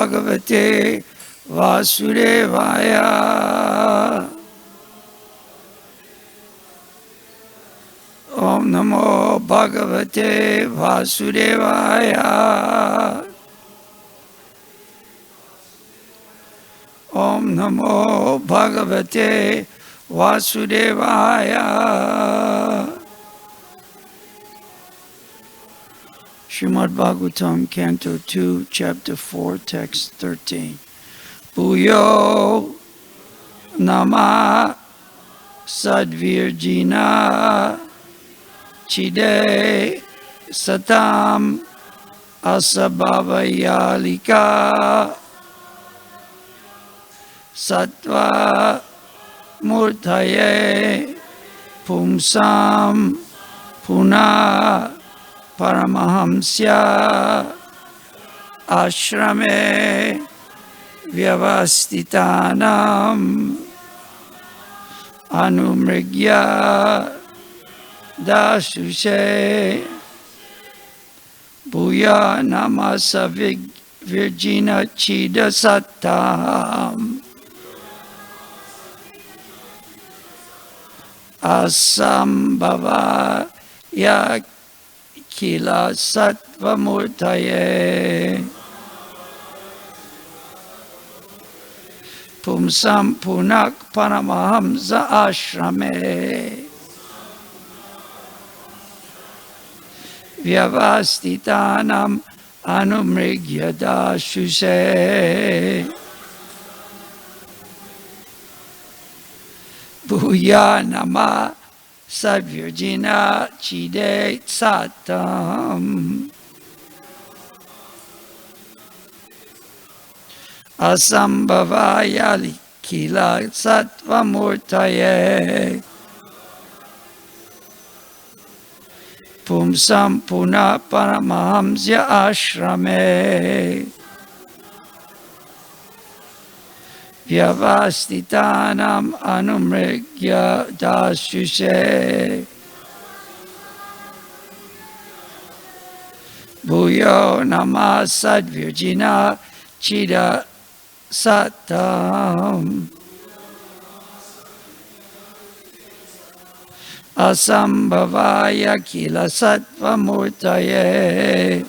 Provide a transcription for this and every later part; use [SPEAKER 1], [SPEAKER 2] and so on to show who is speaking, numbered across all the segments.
[SPEAKER 1] Bhagavate Vasudevaya. Om Namo Bhagavate Vasudevaya. Om Namo Bhagavate Vasudevaya. Srimad Bhagavatam, Canto 2, Chapter 4, Text 13. Bhuyo Nama Sadvirjina Chide Satam Asabhavayalika Sattva Murtaye Pumsam Puna Paramahamsya Ashrame Vyavastitanam Anumrigya Dasuse Bhuya Namasa Virgina Chida Satam Asambhava Yakila Sattva Murtaye Pumsam Punak Paramahamsa Ashrame Vyavastitanam Anumrigya Dashuse Bhuya Nama Sadvirjina Chide Satam Asambhavaya Likila Sattva Murtaye Pumsam Puna Paramahamsya Ashrame Vyavastitanam Anumrigya Dashuse Bhuyo Nama Sadvirjina Chida Satam Asambhavaya Kila Sattva Murtaye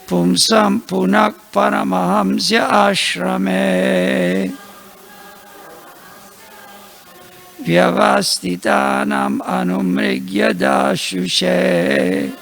[SPEAKER 1] Pumsam Punak Paramahamsya Ashrame Vyavastitanam Anumrigya Dashuse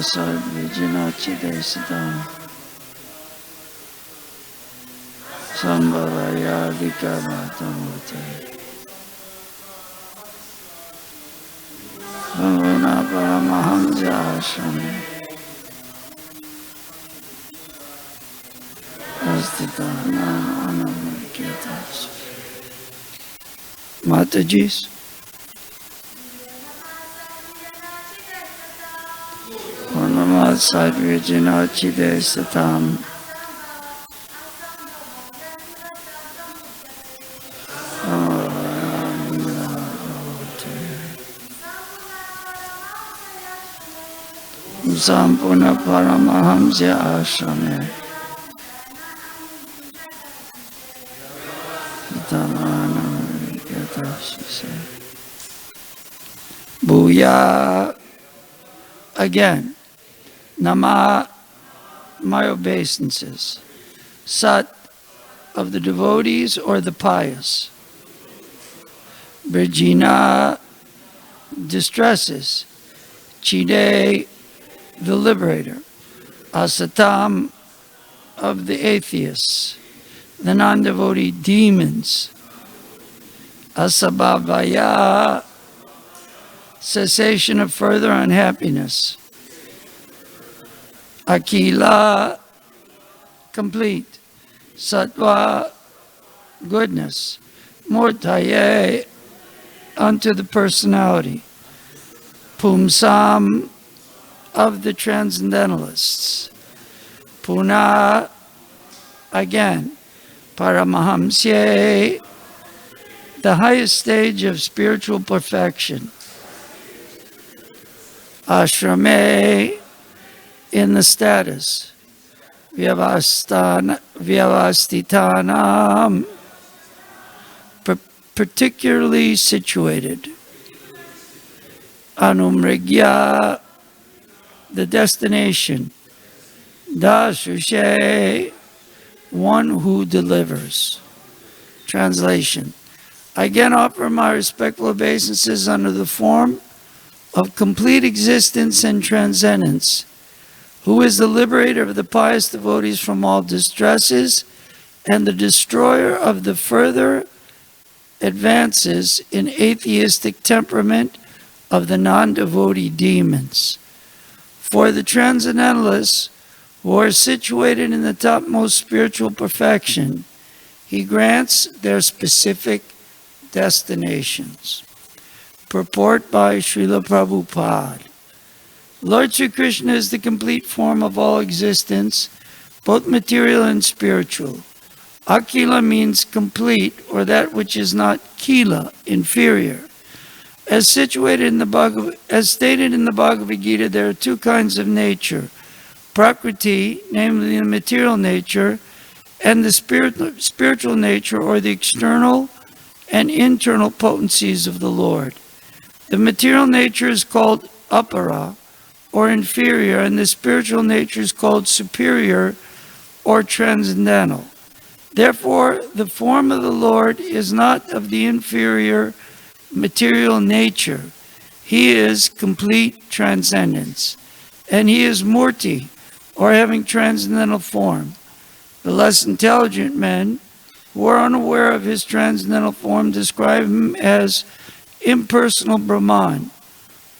[SPEAKER 1] Sadvijana Chidesitam Sambhavaya Vikamatamute Bhavana Paramahamsa Ashrame Astitana Anamikitash Matajis Namaha Sadvijana Chidesitam Sampurna Paramahamsya Ashrame. Booyah. Again, Nama, my obeisances. Sat, of the devotees or the pious. Virgina, distresses. Chide, the liberator. Asatam, of the atheists. The non-devotee demons. Asabhavaya, cessation of further unhappiness. Akila, complete. Sattva, goodness. Murtaye, unto the personality. Pumsam, of the transcendentalists. Puna, again. Paramahamsya, the highest stage of spiritual perfection. Ashrame, in the status. Vyavastitanam, particularly situated. Anumrigya, the destination. Dashushe, one who delivers. Translation. I again offer my respectful obeisances under the form of complete existence and transcendence, who is the liberator of the pious devotees from all distresses and the destroyer of the further advances in atheistic temperament of the non-devotee demons. For the transcendentalists, who are situated in the topmost spiritual perfection, he grants their specific destinations. Purport by Srila Prabhupada. Lord Sri Krishna is the complete form of all existence, both material and spiritual. Akila means complete, or that which is not kila, inferior. As stated in the Bhagavad Gita, there are two kinds of nature: prakriti, namely the material nature, and the spiritual nature, or the external and internal potencies of the Lord. The material nature is called apara, or inferior, and the spiritual nature is called superior, or transcendental. Therefore, the form of the Lord is not of the inferior material nature. He is complete transcendence, and he is murti, or having transcendental form. The less intelligent men, who are unaware of his transcendental form, describe him as impersonal Brahman.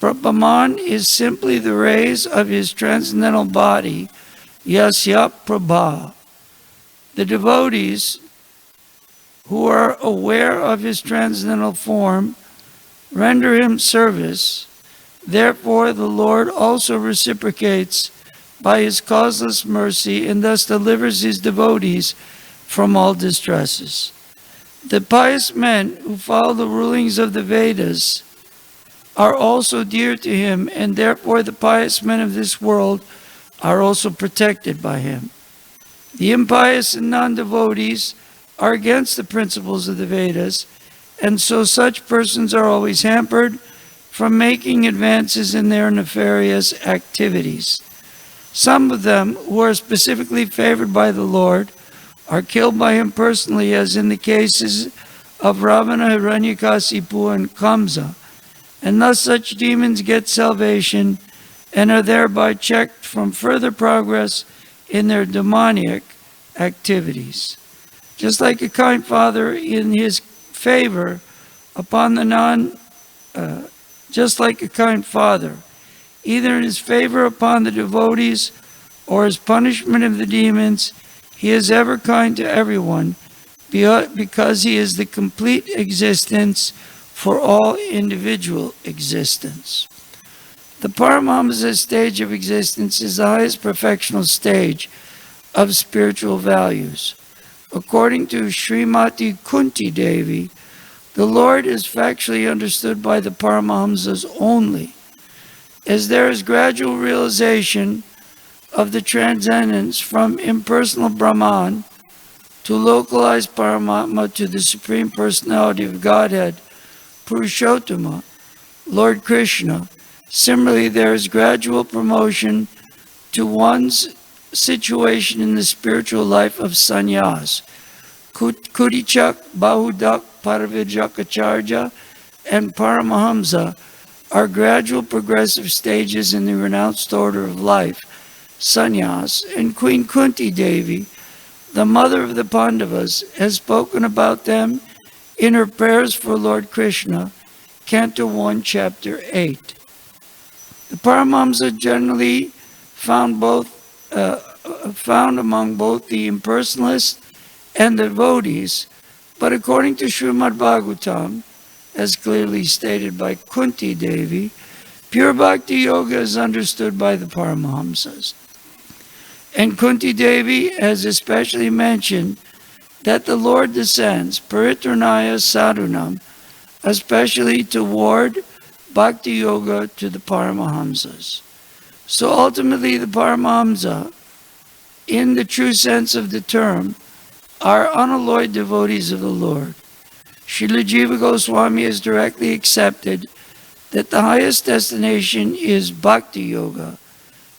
[SPEAKER 1] But Brahman is simply the rays of his transcendental body, Yasya Prabha. The devotees, who are aware of his transcendental form, render him service. Therefore, the Lord also reciprocates by his causeless mercy and thus delivers his devotees from all distresses. The pious men who follow the rulings of the Vedas are also dear to him, and therefore the pious men of this world are also protected by him. The impious and non-devotees are against the principles of the Vedas, and so such persons are always hampered from making advances in their nefarious activities. Some of them, who are specifically favored by the Lord, are killed by him personally, as in the cases of Ravana, Hiranyakasipu, and Kamsa, and thus such demons get salvation and are thereby checked from further progress in their demoniac activities. Just like a kind father in his favor upon the either in his favor upon the devotees or his punishment of the demons, he is ever kind to everyone, because he is the complete existence for all individual existence. The Paramahamsa stage of existence is the highest perfectional stage of spiritual values. According to Srimati Kunti Devi, the Lord is factually understood by the Paramahamsas only, as there is gradual realization of the transcendence from impersonal Brahman to localized Paramatma to the Supreme Personality of Godhead, Purushottama, Lord Krishna. Similarly, there is gradual promotion to one's situation in the spiritual life of sannyas. Kudichak, Bahudak, Parvijakacharya, and Paramahamsa are gradual progressive stages in the renounced order of life, sannyas, and Queen Kunti Devi, the mother of the Pandavas, has spoken about them in her prayers for Lord Krishna, Canto 1, Chapter 8. The Paramahamsa generally found among both the impersonalists and the devotees, but according to Srimad Bhagavatam, as clearly stated by Kunti Devi, pure bhakti yoga is understood by the Paramahamsas. And Kunti Devi has especially mentioned that the Lord descends, Paritranaya Sadhunam, especially toward bhakti yoga to the Paramahamsas. So ultimately the Paramahamsa, in the true sense of the term, are unalloyed devotees of the Lord. Srila Jiva Goswami has directly accepted that the highest destination is bhakti yoga,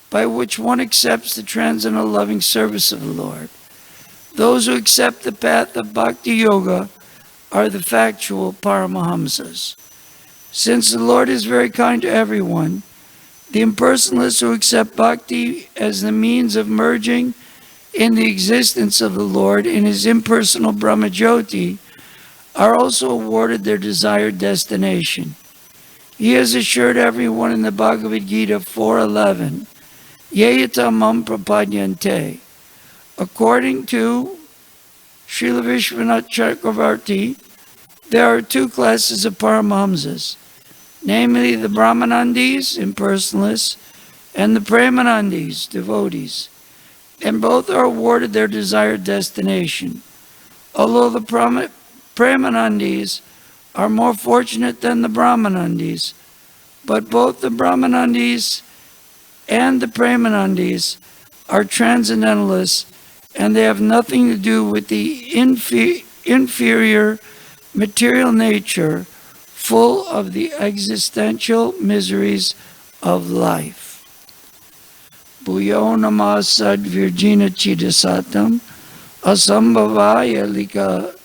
[SPEAKER 1] by which one accepts the transcendental loving service of the Lord. Those who accept the path of bhakti yoga are the factual Paramahamsas. Since the Lord is very kind to everyone, the impersonalists who accept bhakti as the means of merging in the existence of the Lord in his impersonal Brahmajyoti are also awarded their desired destination. He has assured everyone in the Bhagavad Gita 4:11, Yayata mam prapadyante. According to Srila Vishwanath Chakravarti, there are two classes of Paramahamsas, namely the Brahmanandis, impersonalists, and the Premanandis, devotees, and both are awarded their desired destination. Although the Premanandis are more fortunate than the Brahmanandis, but both the Brahmanandis and the Premanandis are transcendentalists, and they have nothing to do with the inferior material nature full of the existential miseries of life. Bhuyo namah sad virgina chidasatam asambhavaya lika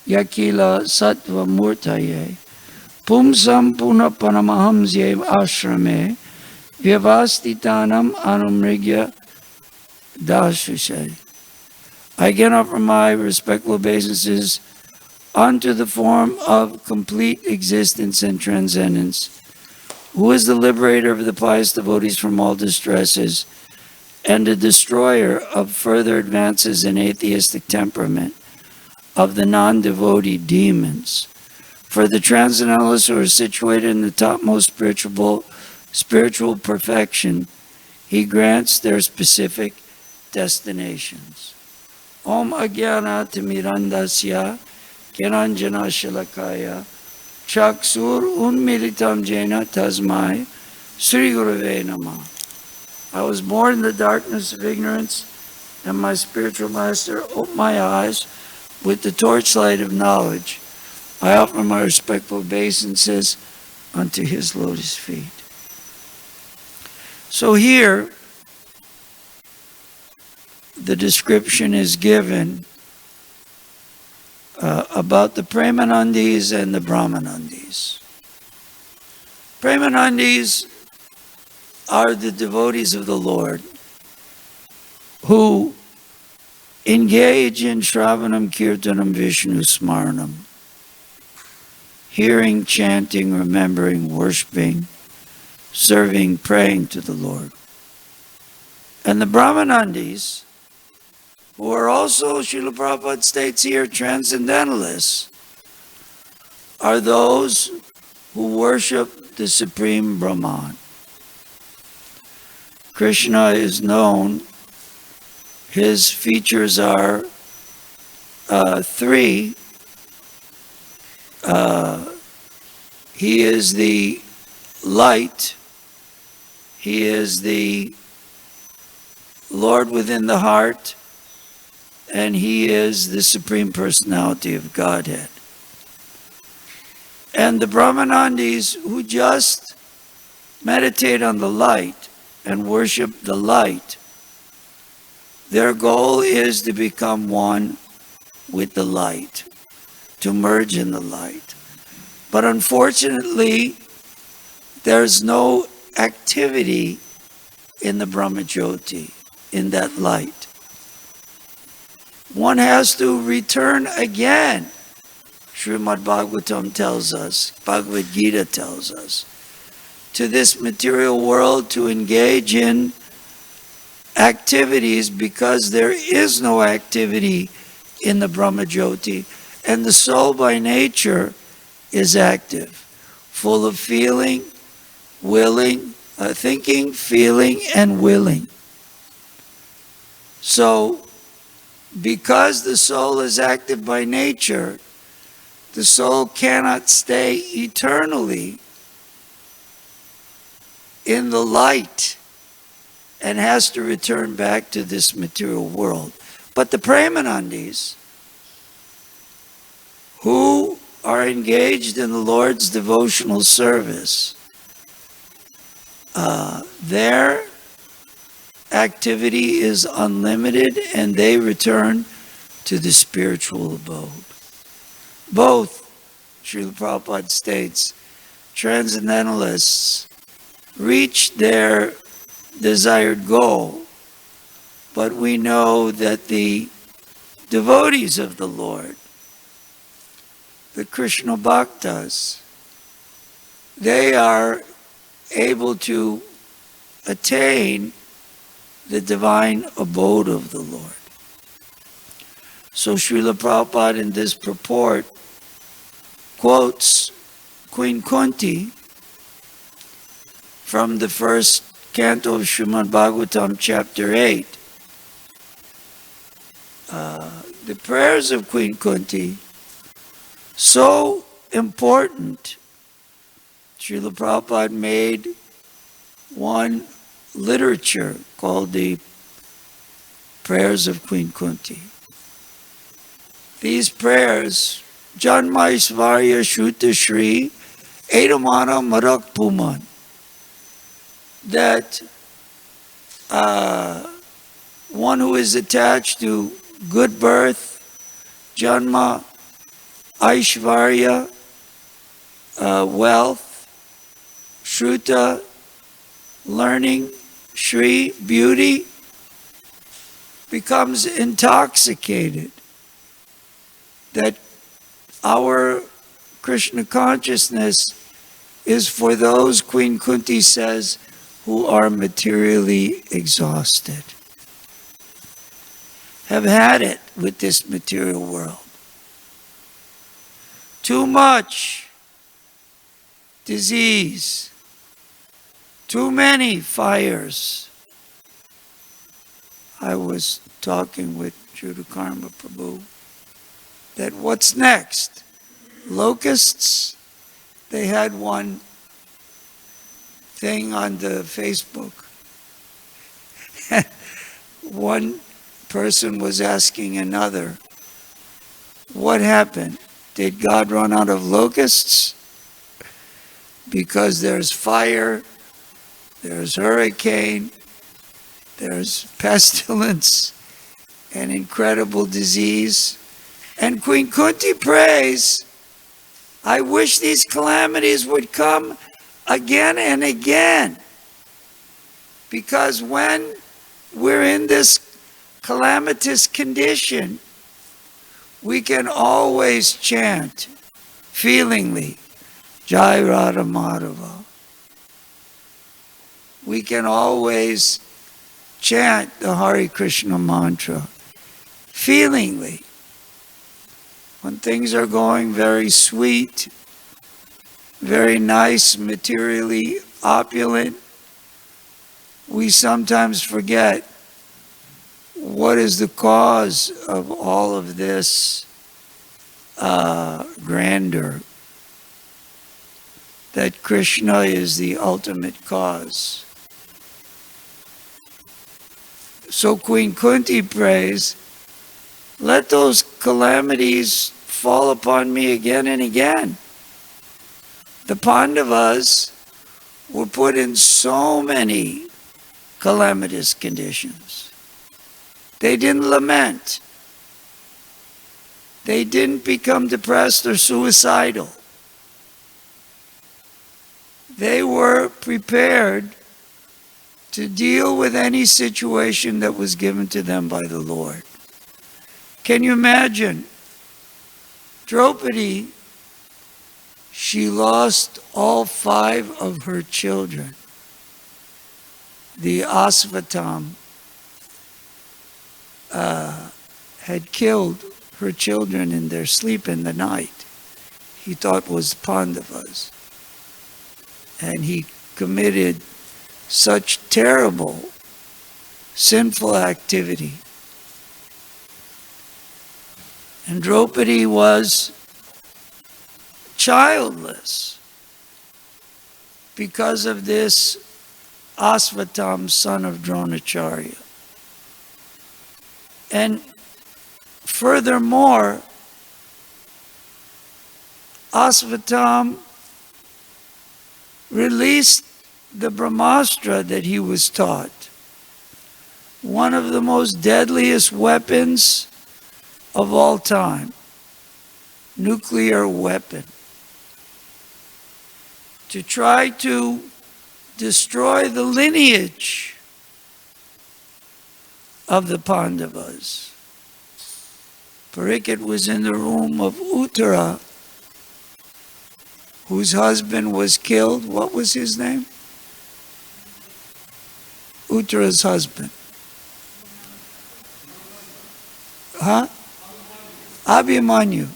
[SPEAKER 1] yakila sattva murtaye pumsam punapanamahamsye ashrame vyavastitanam anumrigya dashishay. I again offer my respectful obeisances unto the form of complete existence and transcendence, who is the liberator of the pious devotees from all distresses and the destroyer of further advances in atheistic temperament of the non-devotee demons. For the transcendentalists who are situated in the topmost spiritual perfection, he grants their specific destinations. Om Agyana Timirandasya Gyananjana Shalakaya Chaksur Unmilitam Jena Tasmai Sri Gurave Namah. I was born in the darkness of ignorance, and my spiritual master opened my eyes with the torchlight of knowledge. I offer my respectful obeisances unto his lotus feet. So here, the description is given about the Premanandis and the Brahmanandis. Premanandis are the devotees of the Lord who engage in Shravanam, Kirtanam, Vishnu Smaranam, hearing, chanting, remembering, worshiping, serving, praying to the Lord. And the Brahmanandis, who are also, Srila Prabhupada states here, transcendentalists, are those who worship the Supreme Brahman. Krishna is known, his features are three. He is the light, He is the Lord within the heart, and He is the Supreme Personality of Godhead. And the Brahmanandis who just meditate on the light and worship the light, their goal is to become one with the light, to merge in the light. But unfortunately, there's no activity in the Brahmajyoti, in that light. One has to return again. Srimad Bhagavatam tells us, Bhagavad Gita tells us, to this material world to engage in activities, because there is no activity in the Brahmajyoti, and the soul by nature is active, full of feeling, willing, thinking, feeling, and willing. So, because the soul is active by nature, the soul cannot stay eternally in the light and has to return back to this material world. But the Premanandis, who are engaged in the Lord's devotional service, their activity is unlimited, and they return to the spiritual abode. Both, Srila Prabhupada states, transcendentalists reach their desired goal, but we know that the devotees of the Lord, the Krishna Bhaktas, they are able to attain the divine abode of the Lord. So Srila Prabhupada in this purport quotes Queen Kunti from the first canto of Srimad Bhagavatam, chapter 8. The prayers of Queen Kunti, so important, Srila Prabhupada made one literature called the Prayers of Queen Kunti. These prayers, Janmaishvarya Shruta Shri Edamana Marak Puman, that one who is attached to good birth, Janma, Aishvarya, wealth, Shruta, learning, Shri, beauty, becomes intoxicated. That our Krishna consciousness is for those, Queen Kunti says, who are materially exhausted, have had it with this material world. Too much disease, too many fires. I was talking with Sura Prabhu that what's next? Locusts? They had one thing on the Facebook. One person was asking another, what happened? Did God run out of locusts? Because there's fire, there's hurricane, there's pestilence and incredible disease. And Queen Kunti prays, I wish these calamities would come again and again. Because when we're in this calamitous condition, we can always chant feelingly, Jai Radha Madhava. We can always chant the Hare Krishna mantra feelingly. When things are going very sweet, very nice, materially opulent, we sometimes forget what is the cause of all of this grandeur. That Krishna is the ultimate cause. So Queen Kunti prays, let those calamities fall upon me again and again. The Pandavas were put in so many calamitous conditions. They didn't lament. They didn't become depressed or suicidal. They were prepared to deal with any situation that was given to them by the Lord. Can you imagine? Draupadi, she lost all 5 of her children. The Asvatam had killed her children in their sleep in the night. He thought was Pandavas. And he committed such terrible, sinful activity. And Draupadi was childless because of this Asvatam, son of Dronacharya. And furthermore, Asvatam released the Brahmastra that he was taught, one of the most deadliest weapons of all time, nuclear weapon, to try to destroy the lineage of the Pandavas. Parikshit was in the room of Uttara, whose husband was killed. What was his name? Uttara's husband. Abhimanyu,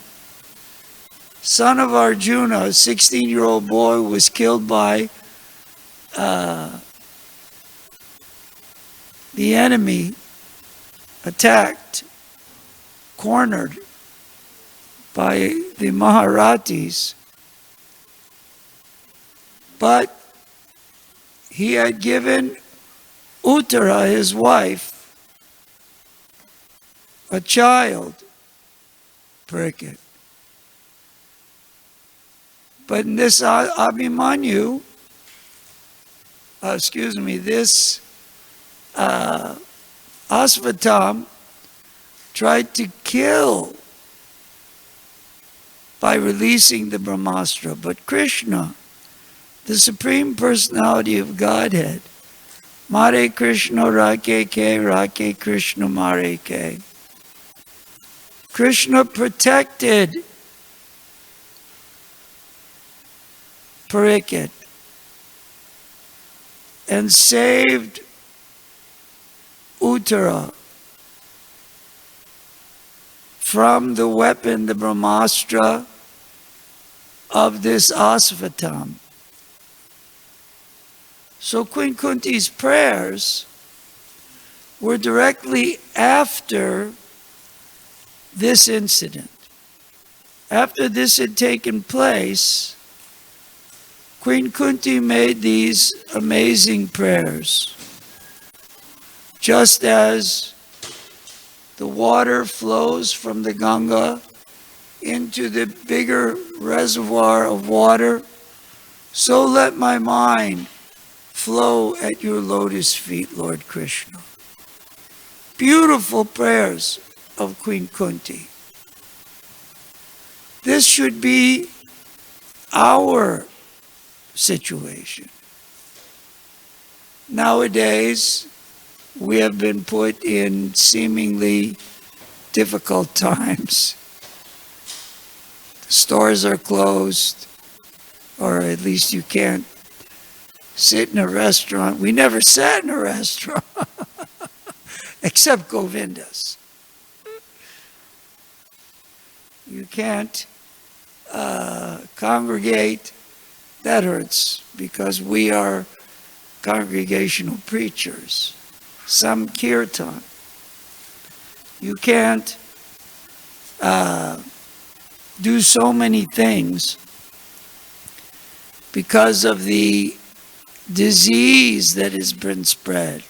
[SPEAKER 1] son of Arjuna, a 16-year-old boy, was killed by the enemy, attacked, cornered by the Maharathis. But he had given Uttara, his wife, a child, Parikshit. But in this Abhimanyu, this Asvatam tried to kill by releasing the Brahmastra. But Krishna, the Supreme Personality of Godhead, Mare Krishna Rake Krishna Mare Ke. Krishna protected Parikshit and saved Uttara from the weapon, the Brahmastra, of this Asvatam. So Queen Kunti's prayers were directly after this incident. After this had taken place, Queen Kunti made these amazing prayers. Just as the water flows from the Ganga into the bigger reservoir of water, so let my mind flow at your lotus feet, Lord Krishna. Beautiful prayers of Queen Kunti. This should be our situation. Nowadays, we have been put in seemingly difficult times. The stores are closed, or at least you can't sit in a restaurant. We never sat in a restaurant, except Govinda's. You can't congregate. That hurts because we are congregational preachers. Some kirtan. You can't do so many things because of the disease that has been spread.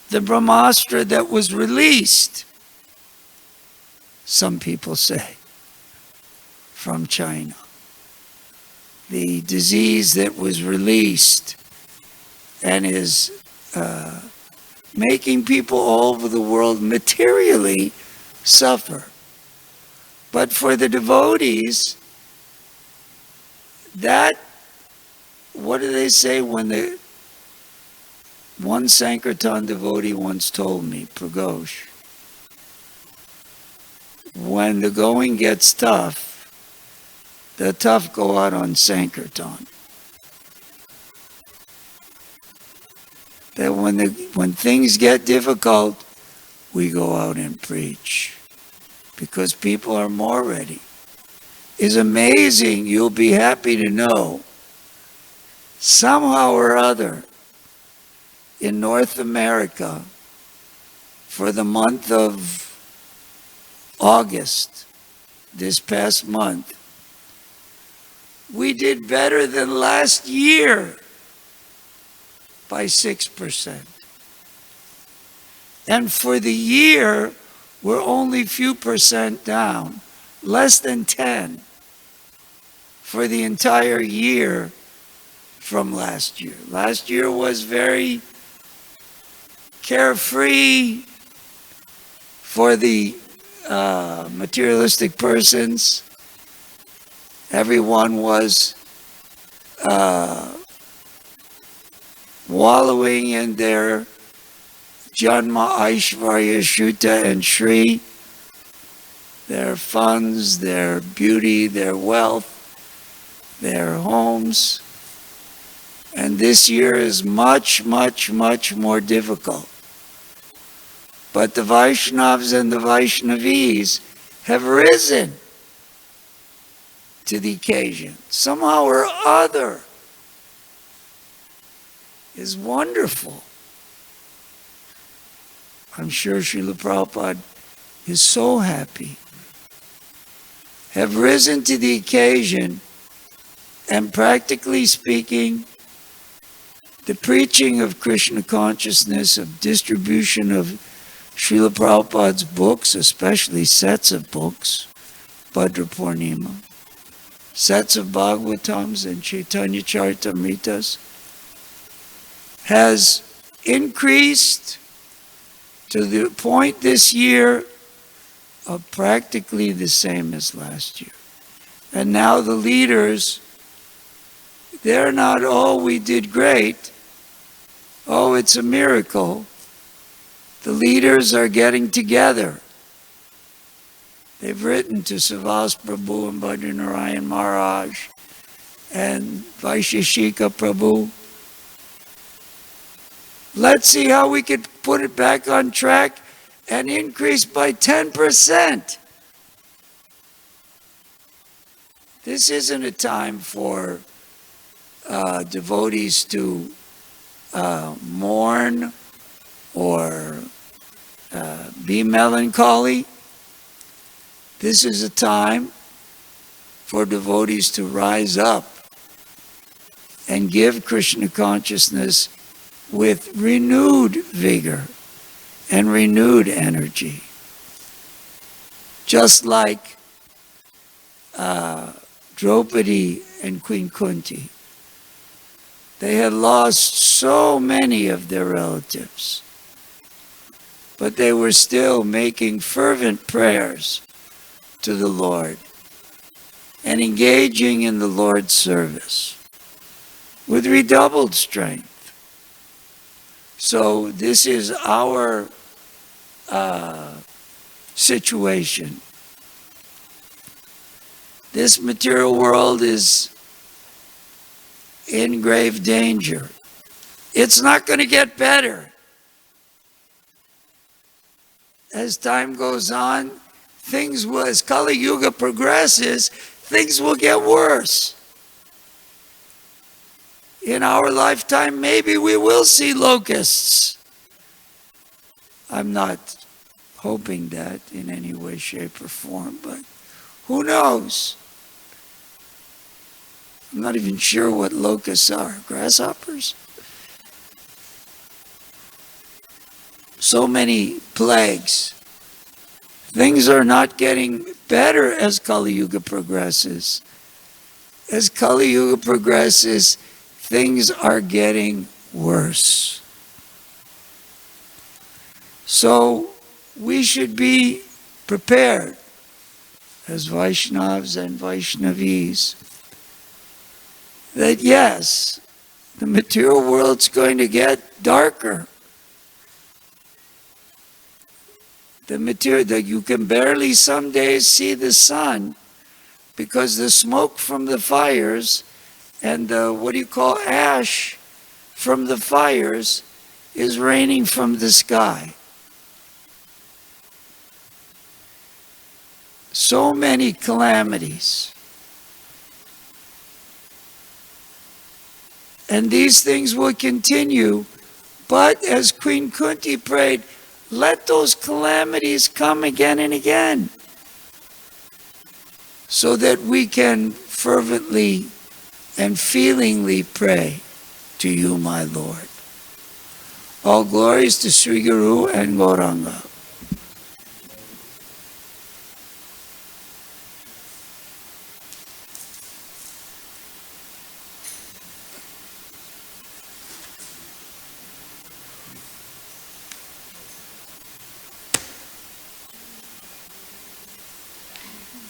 [SPEAKER 1] the Brahmastra that was released, some people say, from China. The disease that was released and is making people all over the world materially suffer. But for the devotees, that, what do they say when the one Sankirtan devotee once told me, Pragosh, when the going gets tough, the tough go out on Sankirtan. That when things get difficult, we go out and preach. Because people are more ready. It's amazing, you'll be happy to know, somehow or other, in North America, for the month of August, this past month, we did better than last year by 6%. And for the year, we're only a few percent down, less than 10 for the entire year from last year. Last year was very carefree for the materialistic persons. Everyone was wallowing in their Janma, Aishvarya, Shuta, and Shri, their funds, their beauty, their wealth, their homes. And this year is much, much, much more difficult. But the Vaishnavas and the Vaishnavis have risen to the occasion. Somehow or other is wonderful. I'm sure Srila Prabhupada is so happy. Have risen to the occasion, and practically speaking, the preaching of Krishna consciousness, of distribution of Srila Prabhupada's books, especially sets of books, Bhadra Purnima, sets of Bhagavatams and Chaitanya Charitamritas, has increased to the point this year of practically the same as last year. And now the leaders, they're not, oh, we did great. Oh, it's a miracle. The leaders are getting together. They've written to Sura Prabhu and Bhadranarayan Maharaj and Vaisheshika Prabhu. Let's see how we could put it back on track and increase by 10%. This isn't a time for devotees to mourn or be melancholy. This is a time for devotees to rise up and give Krishna consciousness with renewed vigor and renewed energy. Just like Draupadi and Queen Kunti. They had lost so many of their relatives, but they were still making fervent prayers to the Lord and engaging in the Lord's service with redoubled strength. So this is our situation. This material world is in grave danger. It's not going to get better. As time goes on, things will, as Kali Yuga progresses, things will get worse. In our lifetime, maybe we will see locusts. I'm not hoping that in any way, shape, or form, but who knows? I'm not even sure what locusts are. Grasshoppers? so many plagues. Things are not getting better as Kali Yuga progresses. As Kali Yuga progresses, things are getting worse. So we should be prepared as Vaishnavas and Vaishnavis that yes, the material world's going to get darker. The material that you can barely some days see the sun because the smoke from the fires and the ash from the fires is raining from the sky. So many calamities. And these things will continue, but as Queen Kunti prayed, let those calamities come again and again, so that we can fervently and feelingly pray to you, my Lord. All glories to Sri Guru and Gauranga.